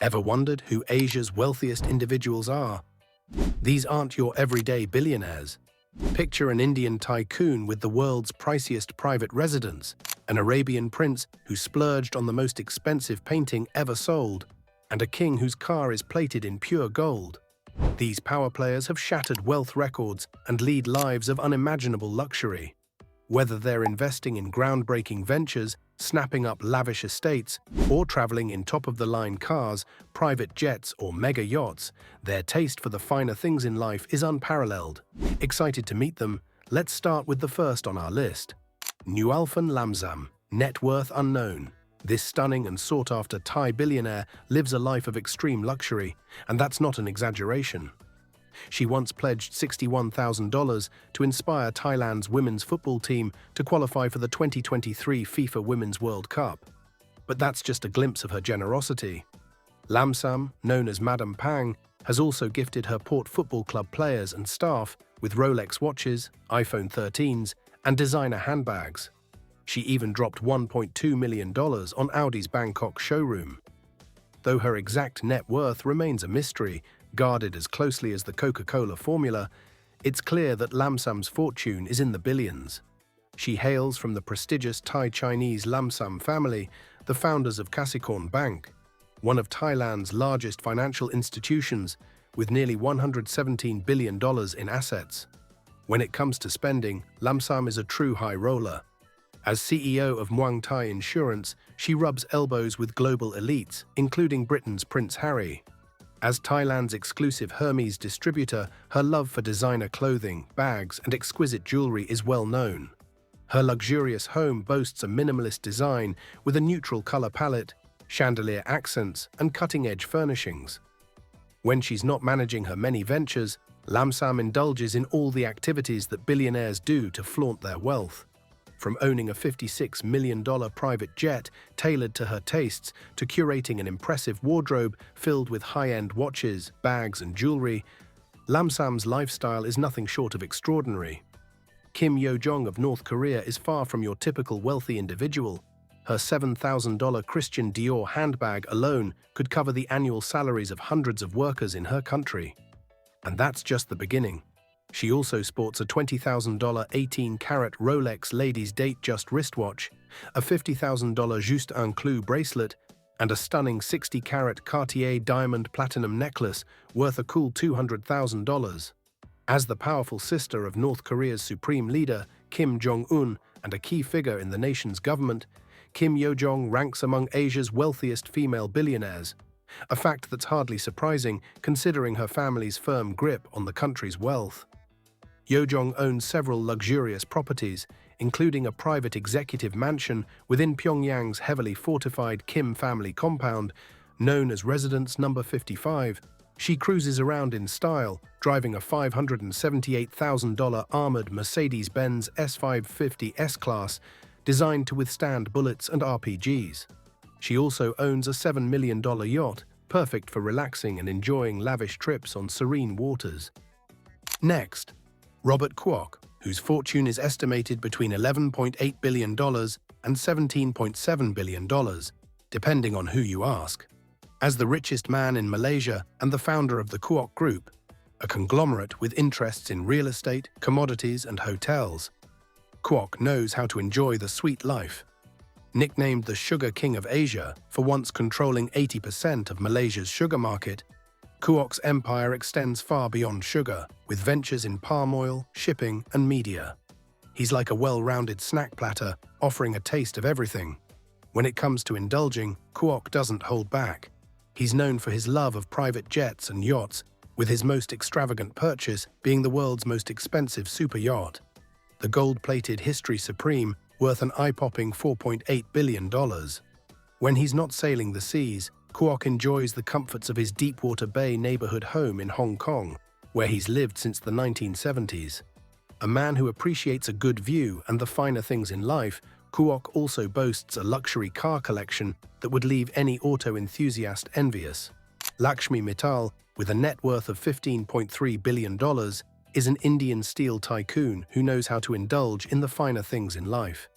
Ever wondered who Asia's wealthiest individuals are? These aren't your everyday billionaires. Picture an Indian tycoon with the world's priciest private residence, an Arabian prince who splurged on the most expensive painting ever sold, and a king whose car is plated in pure gold. These power players have shattered wealth records and lead lives of unimaginable luxury. Whether they're investing in groundbreaking ventures, snapping up lavish estates, or traveling in top-of-the-line cars, private jets, or mega yachts, their taste for the finer things in life is unparalleled. Excited to meet them? Let's start with the first on our list. Nualphan Lamsam, net worth unknown. This stunning and sought-after Thai billionaire lives a life of extreme luxury, and that's not an exaggeration. She once pledged $61,000 to inspire Thailand's women's football team to qualify for the 2023 FIFA Women's World Cup. But that's just a glimpse of her generosity. Lamsam, known as Madam Pang, has also gifted her Port Football Club players and staff with Rolex watches, iPhone 13s, and designer handbags. She even dropped $1.2 million on Audi's Bangkok showroom. Though her exact net worth remains a mystery, guarded as closely as the Coca-Cola formula, it's clear that Lamsam's fortune is in the billions. She hails from the prestigious Thai-Chinese Lamsam family, the founders of Kasikorn Bank, one of Thailand's largest financial institutions, with nearly $117 billion in assets. When it comes to spending, Lamsam is a true high roller. As CEO of Muang Thai Insurance, she rubs elbows with global elites, including Britain's Prince Harry. As Thailand's exclusive Hermes distributor, her love for designer clothing, bags, and exquisite jewelry is well known. Her luxurious home boasts a minimalist design with a neutral color palette, chandelier accents, and cutting-edge furnishings. When she's not managing her many ventures, Lamsam indulges in all the activities that billionaires do to flaunt their wealth. From owning a $56 million private jet tailored to her tastes to curating an impressive wardrobe filled with high-end watches, bags, and jewelry, Lamsam's lifestyle is nothing short of extraordinary. Kim Yo-jong of North Korea is far from your typical wealthy individual. Her $7,000 Christian Dior handbag alone could cover the annual salaries of hundreds of workers in her country. And that's just the beginning. She also sports a $20,000 18-carat Rolex Ladies Date Just wristwatch, a $50,000 Juste un Clou bracelet, and a stunning 60-carat Cartier diamond platinum necklace worth a cool $200,000. As the powerful sister of North Korea's supreme leader, Kim Jong-un, and a key figure in the nation's government, Kim Yo-jong ranks among Asia's wealthiest female billionaires, a fact that's hardly surprising considering her family's firm grip on the country's wealth. Yo-jong owns several luxurious properties, including a private executive mansion within Pyongyang's heavily fortified Kim family compound, known as Residence No. 55. She cruises around in style, driving a $578,000 armored Mercedes-Benz S550 S-Class, designed to withstand bullets and RPGs. She also owns a $7 million yacht, perfect for relaxing and enjoying lavish trips on serene waters. Next, Robert Kuok, whose fortune is estimated between $11.8 billion and $17.7 billion, depending on who you ask. As the richest man in Malaysia and the founder of the Kuok Group, a conglomerate with interests in real estate, commodities, and hotels, Kuok knows how to enjoy the sweet life. Nicknamed the Sugar King of Asia for once controlling 80% of Malaysia's sugar market, Kuok's empire extends far beyond sugar, with ventures in palm oil, shipping, and media. He's like a well-rounded snack platter, offering a taste of everything. When it comes to indulging, Kuok doesn't hold back. He's known for his love of private jets and yachts, with his most extravagant purchase being the world's most expensive super yacht, the gold-plated History Supreme, worth an eye-popping $4.8 billion. When he's not sailing the seas, Kuok enjoys the comforts of his Deepwater Bay neighborhood home in Hong Kong, where he's lived since the 1970s. A man who appreciates a good view and the finer things in life, Kuok also boasts a luxury car collection that would leave any auto enthusiast envious. Lakshmi Mittal, with a net worth of $15.3 billion, is an Indian steel tycoon who knows how to indulge in the finer things in life.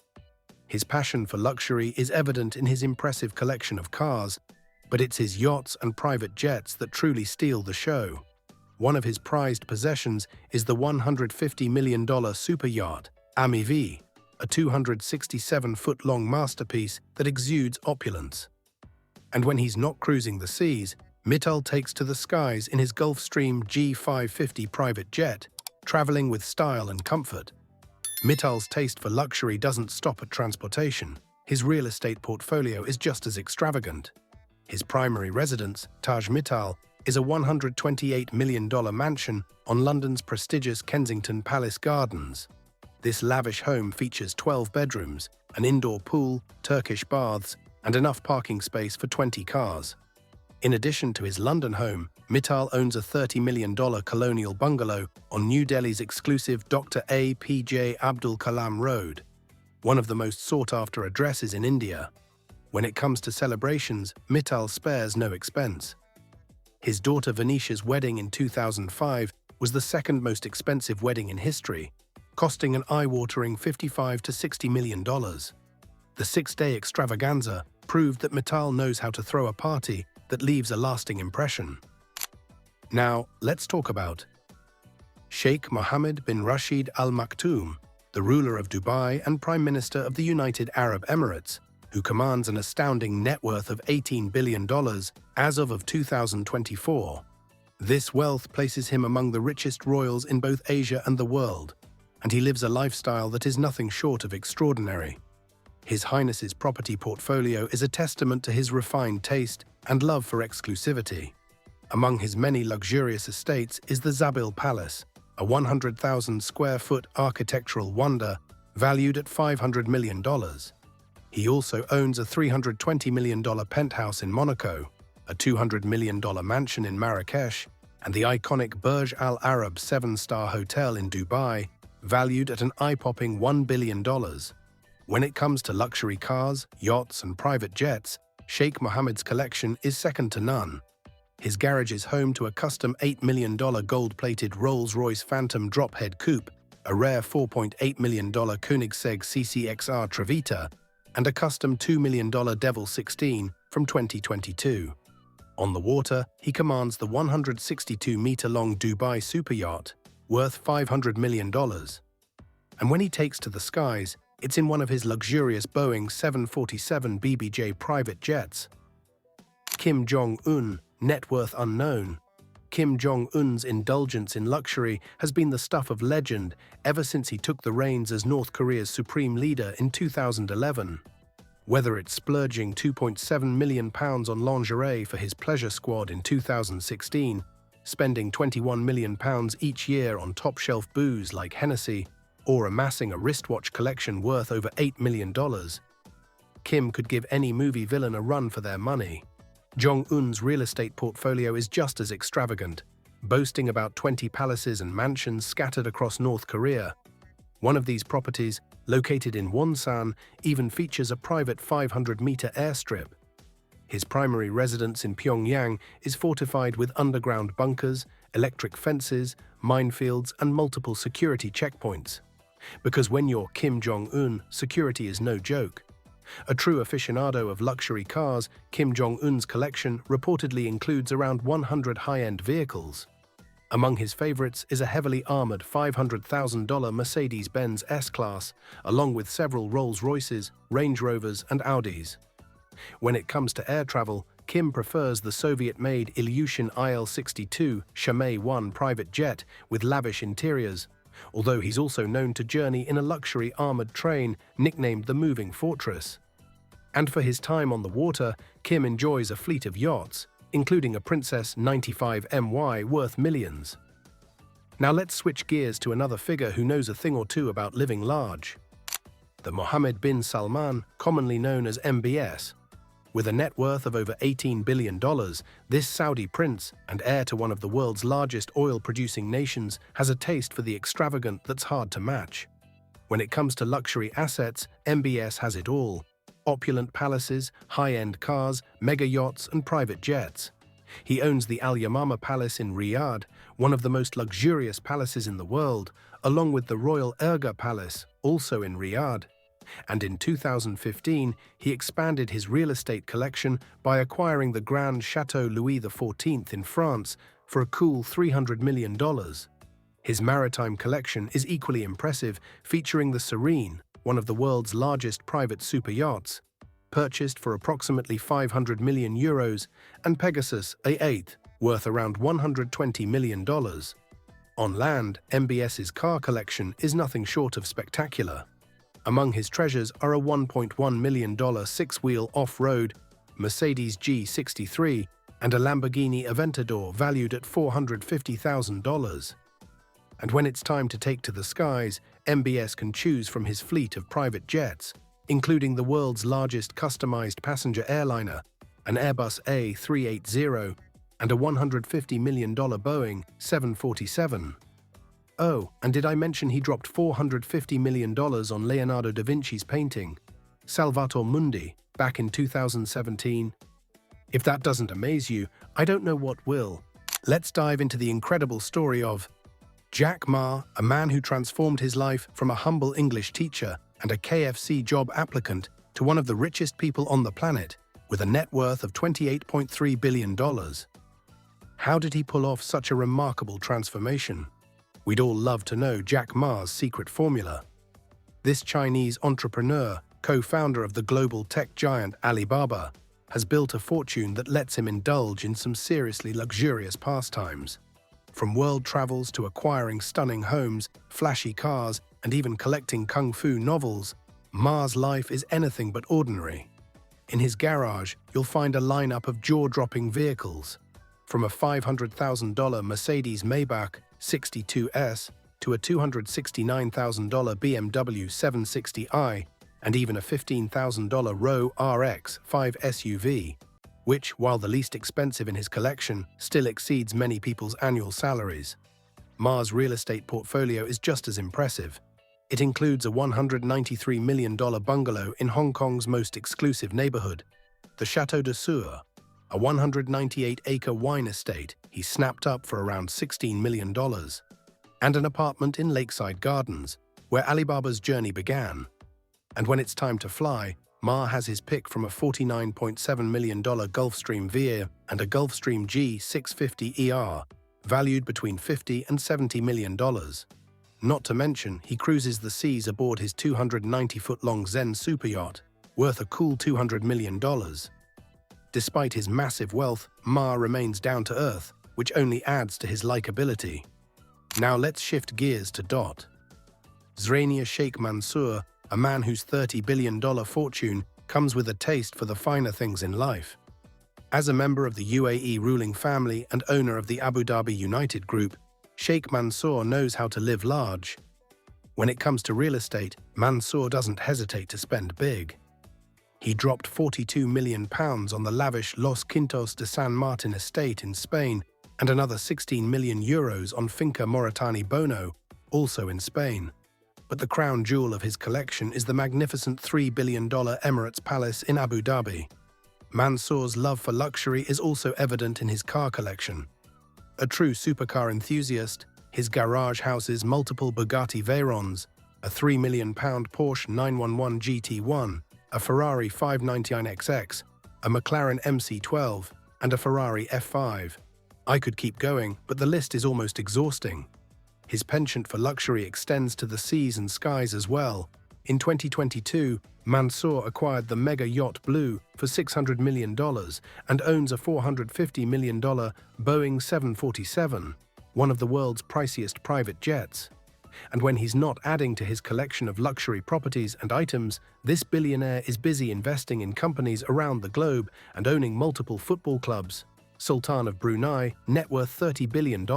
His passion for luxury is evident in his impressive collection of cars, But it's his yachts and private jets that truly steal the show. One of his prized possessions is the $150 million super yacht, Ami V, a 267-foot-long masterpiece that exudes opulence. And when he's not cruising the seas, Mittal takes to the skies in his Gulfstream G550 private jet, traveling with style and comfort. Mittal's taste for luxury doesn't stop at transportation. His real estate portfolio is just as extravagant. His primary residence, Taj Mittal, is a $128 million mansion on London's prestigious Kensington Palace Gardens. This lavish home features 12 bedrooms, an indoor pool, Turkish baths, and enough parking space for 20 cars. In addition to his London home, Mittal owns a $30 million colonial bungalow on New Delhi's exclusive Dr. A.P.J. Abdul Kalam Road, one of the most sought-after addresses in India. When it comes to celebrations, Mittal spares no expense. His daughter Venetia's wedding in 2005 was the second most expensive wedding in history, costing an eye-watering $55 to $60 million. The six-day extravaganza proved that Mittal knows how to throw a party that leaves a lasting impression. Now, let's talk about Sheikh Mohammed bin Rashid Al Maktoum, the ruler of Dubai and Prime Minister of the United Arab Emirates, who commands an astounding net worth of $18 billion as of 2024. This wealth places him among the richest royals in both Asia and the world, and he lives a lifestyle that is nothing short of extraordinary. His Highness's property portfolio is a testament to his refined taste and love for exclusivity. Among his many luxurious estates is the Zabil Palace, a 100,000-square-foot architectural wonder valued at $500 million. He also owns a $320 million penthouse in Monaco, a $200 million mansion in Marrakesh, and the iconic Burj Al Arab 7-star hotel in Dubai, valued at an eye-popping $1 billion. When it comes to luxury cars, yachts, and private jets, Sheikh Mohammed's collection is second to none. His garage is home to a custom $8 million gold-plated Rolls-Royce Phantom drop-head coupe, a rare $4.8 million Koenigsegg CCXR Trevita, and a custom $2 million Devil 16 from 2022. On the water, he commands the 162-meter-long Dubai super yacht, worth $500 million. And when he takes to the skies, it's in one of his luxurious Boeing 747 BBJ private jets. Kim Jong-un, net worth unknown. Kim Jong-un's indulgence in luxury has been the stuff of legend ever since he took the reins as North Korea's supreme leader in 2011. Whether it's splurging £2.7 million on lingerie for his pleasure squad in 2016, spending £21 million each year on top-shelf booze like Hennessy, or amassing a wristwatch collection worth over $8 million, Kim could give any movie villain a run for their money. Jong-un's real estate portfolio is just as extravagant, boasting about 20 palaces and mansions scattered across North Korea. One of these properties, located in Wonsan, even features a private 500-meter airstrip. His primary residence in Pyongyang is fortified with underground bunkers, electric fences, minefields, and multiple security checkpoints. Because when you're Kim Jong-un, security is no joke. A true aficionado of luxury cars, Kim Jong-un's collection reportedly includes around 100 high-end vehicles. Among his favorites is a heavily armored $500,000 Mercedes-Benz S-Class, along with several Rolls-Royces, Range Rovers, and Audis. When it comes to air travel, Kim prefers the Soviet-made Ilyushin IL-62 Shamay-1 private jet with lavish interiors, although he's also known to journey in a luxury armored train nicknamed the Moving Fortress. And for his time on the water, Kim enjoys a fleet of yachts, including a Princess 95 MY worth millions. Now let's switch gears to another figure who knows a thing or two about living large. The Mohammed bin Salman, commonly known as MBS. With a net worth of over $18 billion, this Saudi prince, and heir to one of the world's largest oil-producing nations, has a taste for the extravagant that's hard to match. When it comes to luxury assets, MBS has it all. Opulent palaces, high-end cars, mega yachts, and private jets. He owns the Al Yamama Palace in Riyadh, one of the most luxurious palaces in the world, along with the Royal Urga Palace, also in Riyadh. And in 2015, he expanded his real estate collection by acquiring the Grand Chateau Louis XIV in France for a cool $300 million. His maritime collection is equally impressive, featuring the Serene, one of the world's largest private super yachts, purchased for approximately €500 million, and Pegasus, a eighth, worth around $120 million. On land, MBS's car collection is nothing short of spectacular. Among his treasures are a $1.1 million six-wheel off-road Mercedes G63 and a Lamborghini Aventador valued at $450,000. And when it's time to take to the skies, MBS can choose from his fleet of private jets, including the world's largest customized passenger airliner, an Airbus A380, and a $150 million Boeing 747. Oh, and did I mention he dropped $450 million on Leonardo da Vinci's painting, Salvator Mundi, back in 2017? If that doesn't amaze you, I don't know what will. Let's dive into the incredible story of Jack Ma, a man who transformed his life from a humble English teacher and a KFC job applicant to one of the richest people on the planet, with a net worth of $28.3 billion. How did he pull off such a remarkable transformation? We'd all love to know Jack Ma's secret formula. This Chinese entrepreneur, co-founder of the global tech giant Alibaba, has built a fortune that lets him indulge in some seriously luxurious pastimes. From world travels to acquiring stunning homes, flashy cars, and even collecting kung fu novels, Ma's life is anything but ordinary. In his garage, you'll find a lineup of jaw-dropping vehicles, from a $500,000 Mercedes Maybach 62S to a $269,000 BMW 760i, and even a $15,000 Rowe RX-5 SUV, which, while the least expensive in his collection, still exceeds many people's annual salaries. Ma's real estate portfolio is just as impressive. It includes a $193 million bungalow in Hong Kong's most exclusive neighborhood, the Château de Sur, a 198-acre wine estate he snapped up for around $16 million, and an apartment in Lakeside Gardens, where Alibaba's journey began. And when it's time to fly, Ma has his pick from a $49.7 million Gulfstream Veer and a Gulfstream G650ER, valued between $50 and $70 million. Not to mention, he cruises the seas aboard his 290-foot-long Zen superyacht, worth a cool $200 million. Despite his massive wealth, Ma remains down to earth, which only adds to his likability. Now let's shift gears to Dot. Zrania Sheikh Mansour, a man whose $30 billion fortune comes with a taste for the finer things in life. As a member of the UAE ruling family and owner of the Abu Dhabi United Group, Sheikh Mansour knows how to live large. When it comes to real estate, Mansour doesn't hesitate to spend big. He dropped £42 million on the lavish Los Quintos de San Martin estate in Spain and another €16 million on Finca Moritani Bono, also in Spain. But the crown jewel of his collection is the magnificent $3 billion Emirates Palace in Abu Dhabi. Mansour's love for luxury is also evident in his car collection. A true supercar enthusiast, his garage houses multiple Bugatti Veyrons, a £3 million Porsche 911 GT1, a Ferrari 599XX, a McLaren MC12, and a Ferrari F5. I could keep going, but the list is almost exhausting. His penchant for luxury extends to the seas and skies as well. In 2022, Mansour acquired the mega yacht Blue for $600 million and owns a $450 million Boeing 747, one of the world's priciest private jets. And when he's not adding to his collection of luxury properties and items, this billionaire is busy investing in companies around the globe and owning multiple football clubs. Sultan of Brunei, net worth $30 billion.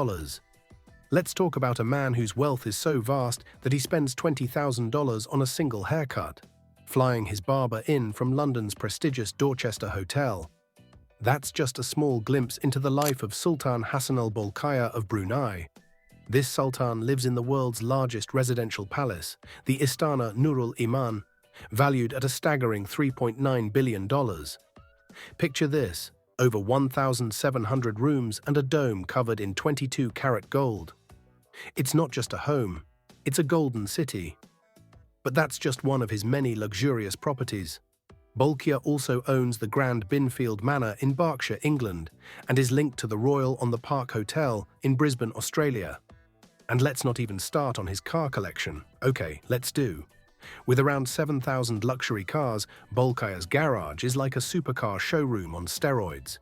Let's talk about a man whose wealth is so vast that he spends $20,000 on a single haircut, flying his barber in from London's prestigious Dorchester Hotel. That's just a small glimpse into the life of Sultan Hassan al-Bolkiah of Brunei. This sultan lives in the world's largest residential palace, the Istana Nurul Iman, valued at a staggering $3.9 billion. Picture this: over 1,700 rooms and a dome covered in 22-karat gold. It's not just a home, it's a golden city. But that's just one of his many luxurious properties. Bolkiah also owns the Grand Binfield Manor in Berkshire, England, and is linked to the Royal on the Park Hotel in Brisbane, Australia. And let's not even start on his car collection. Okay, let's do. With around 7,000 luxury cars, Bolkiah's garage is like a supercar showroom on steroids.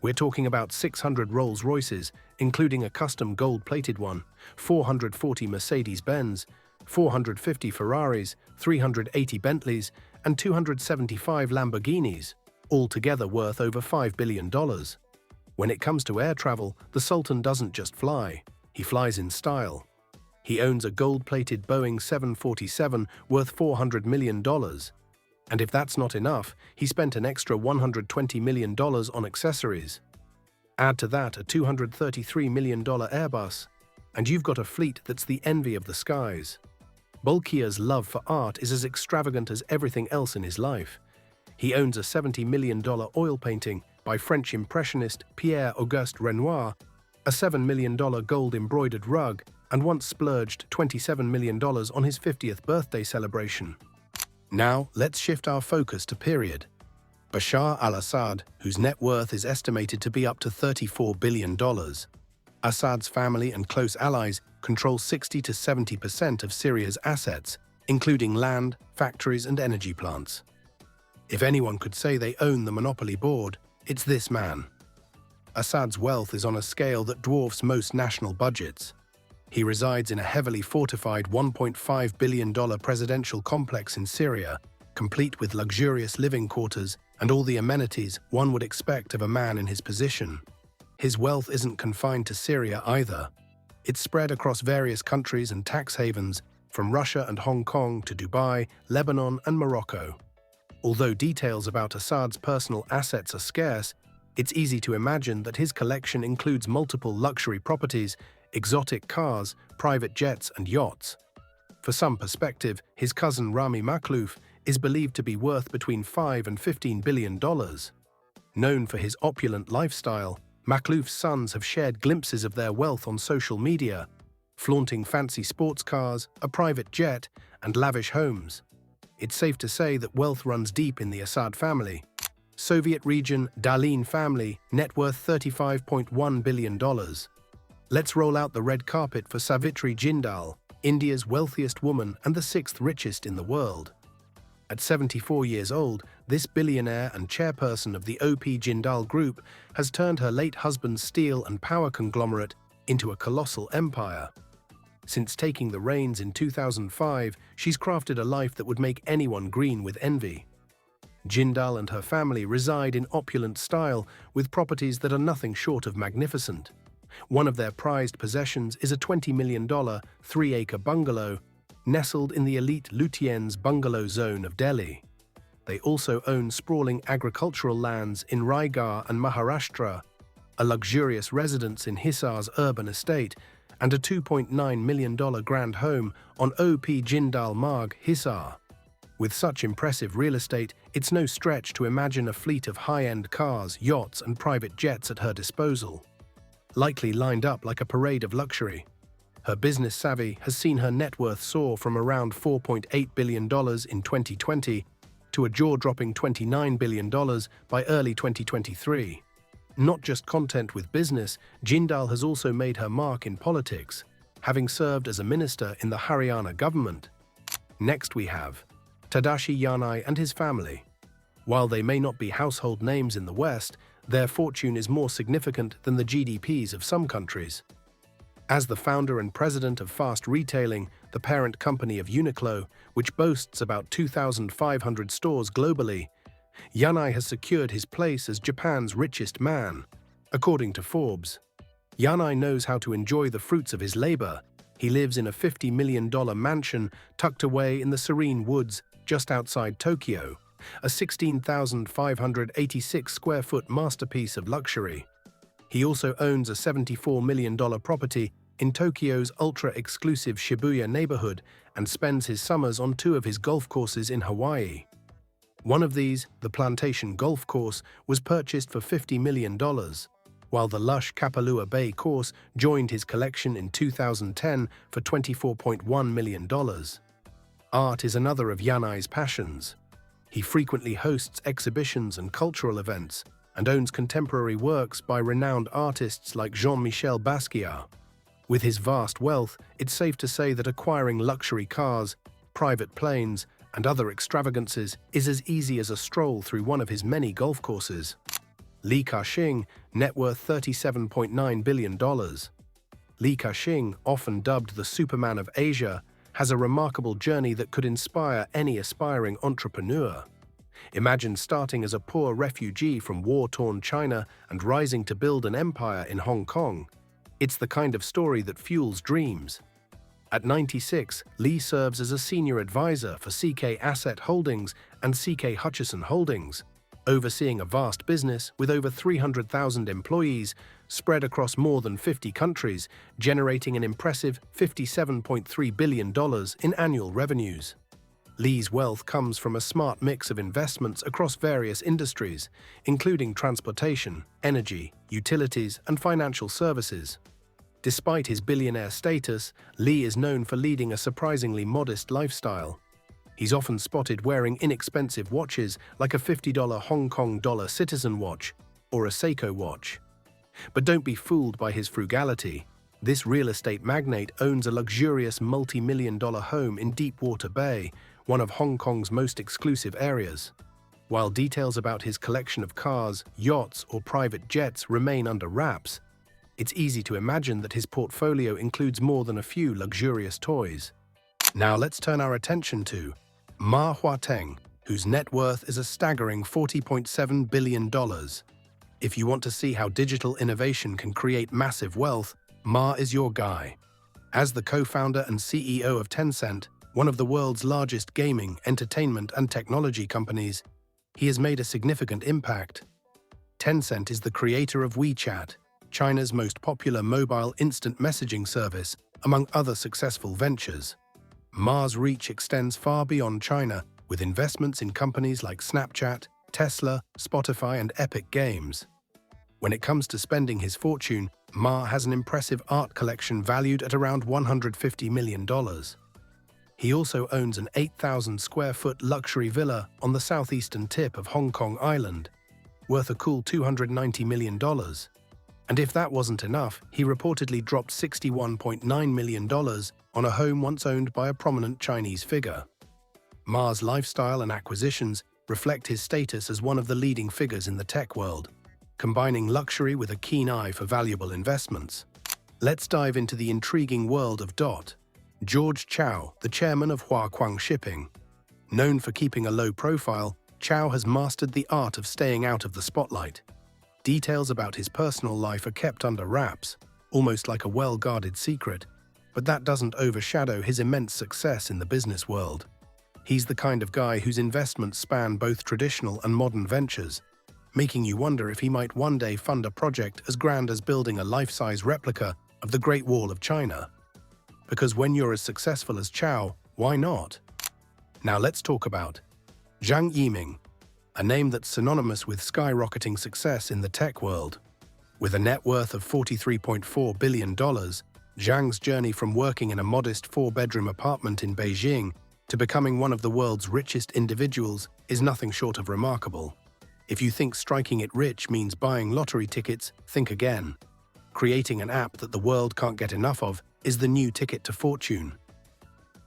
We're talking about 600 Rolls-Royces, including a custom gold-plated one, 440 Mercedes-Benz, 450 Ferraris, 380 Bentleys, and 275 Lamborghinis, all together worth over $5 billion. When it comes to air travel, the Sultan doesn't just fly, he flies in style. He owns a gold-plated Boeing 747 worth $400 million. And if that's not enough, he spent an extra $120 million on accessories. Add to that a $233 million Airbus, and you've got a fleet that's the envy of the skies. Bolkiah's love for art is as extravagant as everything else in his life. He owns a $70 million oil painting by French impressionist Pierre-Auguste Renoir, a $7 million gold-embroidered rug, and once splurged $27 million on his 50th birthday celebration. Now, let's shift our focus to period. Bashar al-Assad, whose net worth is estimated to be up to $34 billion. Assad's family and close allies control 60 to 70% of Syria's assets, including land, factories, and energy plants. If anyone could say they own the monopoly board, it's this man. Assad's wealth is on a scale that dwarfs most national budgets. He resides in a heavily fortified $1.5 billion presidential complex in Syria, complete with luxurious living quarters and all the amenities one would expect of a man in his position. His wealth isn't confined to Syria either. It's spread across various countries and tax havens, from Russia and Hong Kong to Dubai, Lebanon, and Morocco. Although details about Assad's personal assets are scarce, it's easy to imagine that his collection includes multiple luxury properties, exotic cars, private jets, and yachts. For some perspective, his cousin Rami Makhlouf is believed to be worth between $5 and $15 billion. Known for his opulent lifestyle, Makhlouf's sons have shared glimpses of their wealth on social media, flaunting fancy sports cars, a private jet, and lavish homes. It's safe to say that wealth runs deep in the Assad family. Soviet region Dalin family, net worth $35.1 billion. Let's roll out the red carpet for Savitri Jindal, India's wealthiest woman and the sixth richest in the world. At 74 years old, this billionaire and chairperson of the O.P. Jindal Group has turned her late husband's steel and power conglomerate into a colossal empire. Since taking the reins in 2005, she's crafted a life that would make anyone green with envy. Jindal and her family reside in opulent style with properties that are nothing short of magnificent. One of their prized possessions is a $20 million, 3-acre bungalow nestled in the elite Lutyens bungalow zone of Delhi. They also own sprawling agricultural lands in Raigarh and Maharashtra, a luxurious residence in Hisar's urban estate, and a $2.9 million grand home on O.P. Jindal Marg, Hisar. With such impressive real estate, it's no stretch to imagine a fleet of high-end cars, yachts, and private jets at her disposal, likely lined up like a parade of luxury. Her business savvy has seen her net worth soar from around $4.8 billion in 2020 to a jaw-dropping $29 billion by early 2023. Not just content with business, Jindal has also made her mark in politics, having served as a minister in the Haryana government. Next we have Tadashi Yanai and his family. While they may not be household names in the West, their fortune is more significant than the GDPs of some countries. As the founder and president of Fast Retailing, the parent company of Uniqlo, which boasts about 2,500 stores globally, Yanai has secured his place as Japan's richest man. According to Forbes, Yanai knows how to enjoy the fruits of his labor. He lives in a $50 million mansion tucked away in the serene woods just outside Tokyo, a 16,586 square foot masterpiece of luxury. He also owns a $74 million property in Tokyo's ultra-exclusive Shibuya neighborhood and spends his summers on 2 of his golf courses in Hawaii. One of these, the Plantation Golf Course, was purchased for $50 million, while the lush Kapalua Bay course joined his collection in 2010 for $24.1 million. Art is another of Yanai's passions. He frequently hosts exhibitions and cultural events, and owns contemporary works by renowned artists like Jean-Michel Basquiat. With his vast wealth, it's safe to say that acquiring luxury cars, private planes, and other extravagances is as easy as a stroll through one of his many golf courses. Li Ka-shing, net worth $37.9 billion. Li Ka-shing, often dubbed the Superman of Asia, has a remarkable journey that could inspire any aspiring entrepreneur. Imagine starting as a poor refugee from war-torn China and rising to build an empire in Hong Kong. It's the kind of story that fuels dreams. At 96, Li serves as a senior advisor for CK Asset Holdings and CK Hutchison Holdings, overseeing a vast business with over 300,000 employees spread across more than 50 countries, generating an impressive $57.3 billion in annual revenues. Li's wealth comes from a smart mix of investments across various industries, including transportation, energy, utilities, and financial services. Despite his billionaire status, Li is known for leading a surprisingly modest lifestyle. He's often spotted wearing inexpensive watches like a $50 Hong Kong dollar Citizen watch or a Seiko watch. But don't be fooled by his frugality. This real estate magnate owns a luxurious multi-million-dollar home in Deepwater Bay, one of Hong Kong's most exclusive areas. While details about his collection of cars, yachts, or private jets remain under wraps, it's easy to imagine that his portfolio includes more than a few luxurious toys. Now let's turn our attention to Ma Huateng, whose net worth is a staggering $40.7 billion. If you want to see how digital innovation can create massive wealth, Ma is your guy. As the co-founder and CEO of Tencent, one of the world's largest gaming, entertainment, and technology companies, he has made a significant impact. Tencent is the creator of WeChat, China's most popular mobile instant messaging service, among other successful ventures. Ma's reach extends far beyond China, with investments in companies like Snapchat, Tesla, Spotify, and Epic Games. When it comes to spending his fortune, Ma has an impressive art collection valued at around $150 million. He also owns an 8,000-square-foot luxury villa on the southeastern tip of Hong Kong Island, worth a cool $290 million. And if that wasn't enough, he reportedly dropped $61.9 million on a home once owned by a prominent Chinese figure. Ma's lifestyle and acquisitions reflect his status as one of the leading figures in the tech world, combining luxury with a keen eye for valuable investments. Let's dive into the intriguing world of George Chao, the chairman of Huateng Shipping. Known for keeping a low profile, Chao has mastered the art of staying out of the spotlight. Details about his personal life are kept under wraps, almost like a well-guarded secret, but that doesn't overshadow his immense success in the business world. He's the kind of guy whose investments span both traditional and modern ventures, making you wonder if he might one day fund a project as grand as building a life-size replica of the Great Wall of China. Because when you're as successful as Chao, why not? Now let's talk about Zhang Yiming, a name that's synonymous with skyrocketing success in the tech world. With a net worth of $43.4 billion, Zhang's journey from working in a modest four-bedroom apartment in Beijing to becoming one of the world's richest individuals is nothing short of remarkable. If you think striking it rich means buying lottery tickets, think again. Creating an app that the world can't get enough of is the new ticket to fortune.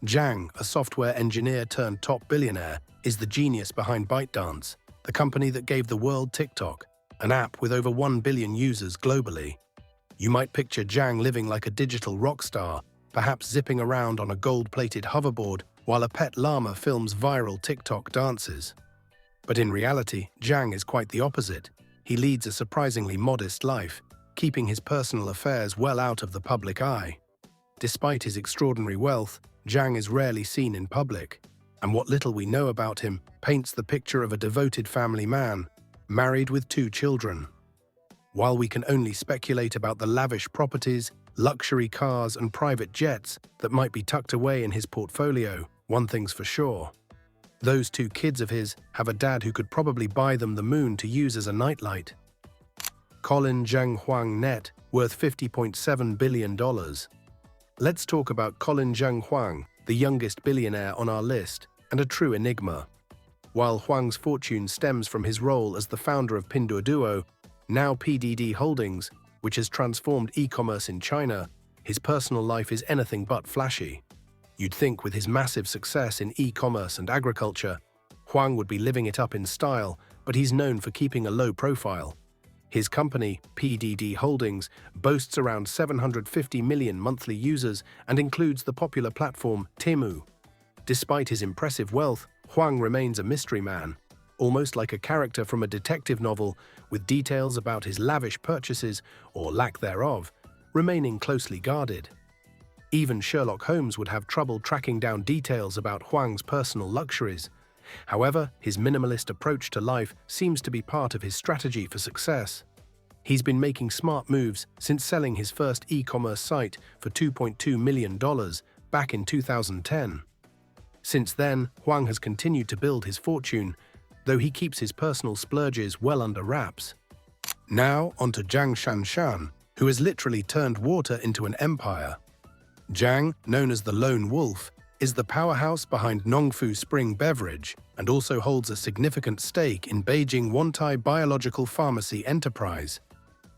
Zhang, a software engineer turned top billionaire, is the genius behind ByteDance, the company that gave the world TikTok, an app with over 1 billion users globally. You might picture Zhang living like a digital rock star, perhaps zipping around on a gold-plated hoverboard while a pet llama films viral TikTok dances. But in reality, Zhang is quite the opposite. He leads a surprisingly modest life, keeping his personal affairs well out of the public eye. Despite his extraordinary wealth, Zhang is rarely seen in public, and what little we know about him paints the picture of a devoted family man, married with 2 children. While we can only speculate about the lavish properties, luxury cars, and private jets that might be tucked away in his portfolio, one thing's for sure. Those 2 kids of his have a dad who could probably buy them the moon to use as a nightlight. Colin Zheng Huang, net worth $50.7 billion. Let's talk about Colin Zheng Huang, the youngest billionaire on our list, and a true enigma. While Huang's fortune stems from his role as the founder of Pinduoduo, now PDD Holdings, which has transformed e-commerce in China, his personal life is anything but flashy. You'd think with his massive success in e-commerce and agriculture, Huang would be living it up in style, but he's known for keeping a low profile. His company, PDD Holdings, boasts around 750 million monthly users and includes the popular platform Temu. Despite his impressive wealth, Huang remains a mystery man, almost like a character from a detective novel, with details about his lavish purchases, or lack thereof, remaining closely guarded. Even Sherlock Holmes would have trouble tracking down details about Huang's personal luxuries. However, his minimalist approach to life seems to be part of his strategy for success. He's been making smart moves since selling his first e-commerce site for $2.2 million back in 2010. Since then, Huang has continued to build his fortune, though he keeps his personal splurges well under wraps. Now onto Zhang Shanshan, who has literally turned water into an empire. Zhang, known as the Lone Wolf, is the powerhouse behind Nongfu Spring Beverage and also holds a significant stake in Beijing Wantai Biological Pharmacy Enterprise.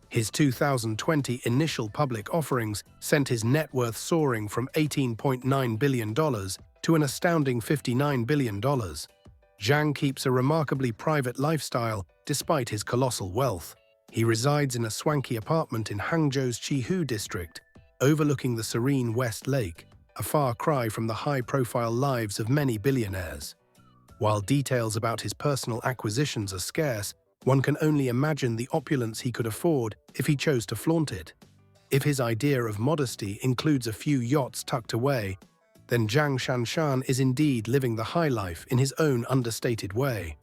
His 2020 initial public offerings sent his net worth soaring from $18.9 billion to an astounding $59 billion. Zhang keeps a remarkably private lifestyle despite his colossal wealth. He resides in a swanky apartment in Hangzhou's Qihu district, overlooking the serene West Lake, a far cry from the high-profile lives of many billionaires. While details about his personal acquisitions are scarce, one can only imagine the opulence he could afford if he chose to flaunt it. If his idea of modesty includes a few yachts tucked away, then Zhang Shanshan is indeed living the high life in his own understated way.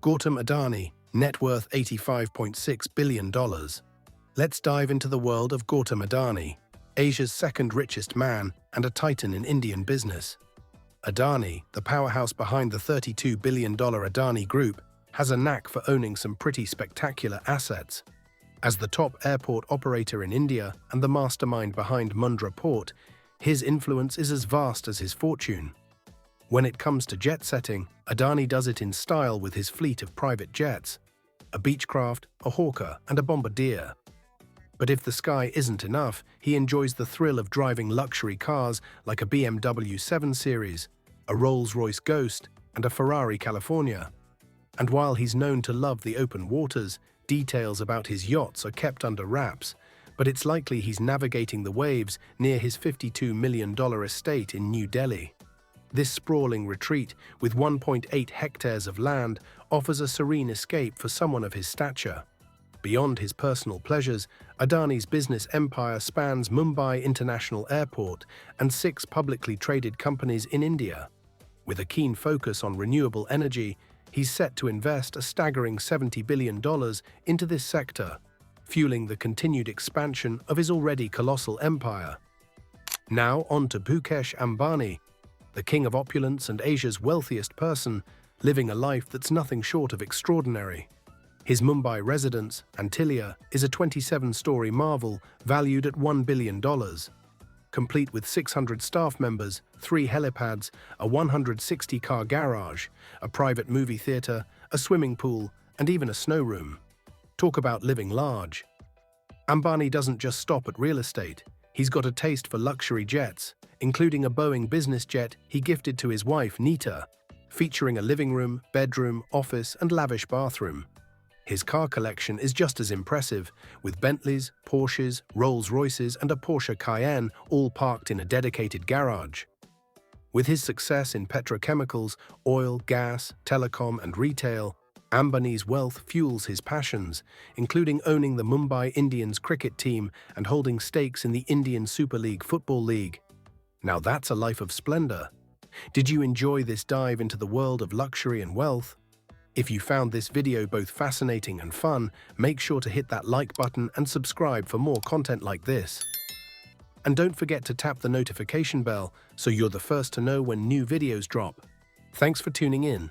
Gautam Adani, net worth $85.6 billion. Let's dive into the world of Gautam Adani, Asia's second richest man and a titan in Indian business. Adani, the powerhouse behind the $32 billion Adani Group, has a knack for owning some pretty spectacular assets. As the top airport operator in India and the mastermind behind Mundra Port, his influence is as vast as his fortune. When it comes to jet setting, Adani does it in style with his fleet of private jets, a Beechcraft, a Hawker, and a Bombardier. But if the sky isn't enough, he enjoys the thrill of driving luxury cars like a BMW 7 Series, a Rolls-Royce Ghost, and a Ferrari California. And while he's known to love the open waters, details about his yachts are kept under wraps, but it's likely he's navigating the waves near his $52 million estate in New Delhi. This sprawling retreat, with 1.8 hectares of land, offers a serene escape for someone of his stature. Beyond his personal pleasures, Adani's business empire spans Mumbai International Airport and 6 publicly traded companies in India. With a keen focus on renewable energy, he's set to invest a staggering $70 billion into this sector, fueling the continued expansion of his already colossal empire. Now on to Mukesh Ambani, the king of opulence and Asia's wealthiest person, living a life that's nothing short of extraordinary. His Mumbai residence, Antilia, is a 27-story marvel valued at $1 billion. Complete with 600 staff members, 3 helipads, a 160-car garage, a private movie theatre, a swimming pool, and even a snow room. Talk about living large. Ambani doesn't just stop at real estate. He's got a taste for luxury jets, including a Boeing business jet he gifted to his wife, Nita, featuring a living room, bedroom, office, and lavish bathroom. His car collection is just as impressive, with Bentleys, Porsches, Rolls-Royces, and a Porsche Cayenne all parked in a dedicated garage. With his success in petrochemicals, oil, gas, telecom, and retail, Ambani's wealth fuels his passions, including owning the Mumbai Indians cricket team and holding stakes in the Indian Super League Football League. Now that's a life of splendor. Did you enjoy this dive into the world of luxury and wealth? If you found this video both fascinating and fun, make sure to hit that like button and subscribe for more content like this. And don't forget to tap the notification bell so you're the first to know when new videos drop. Thanks for tuning in.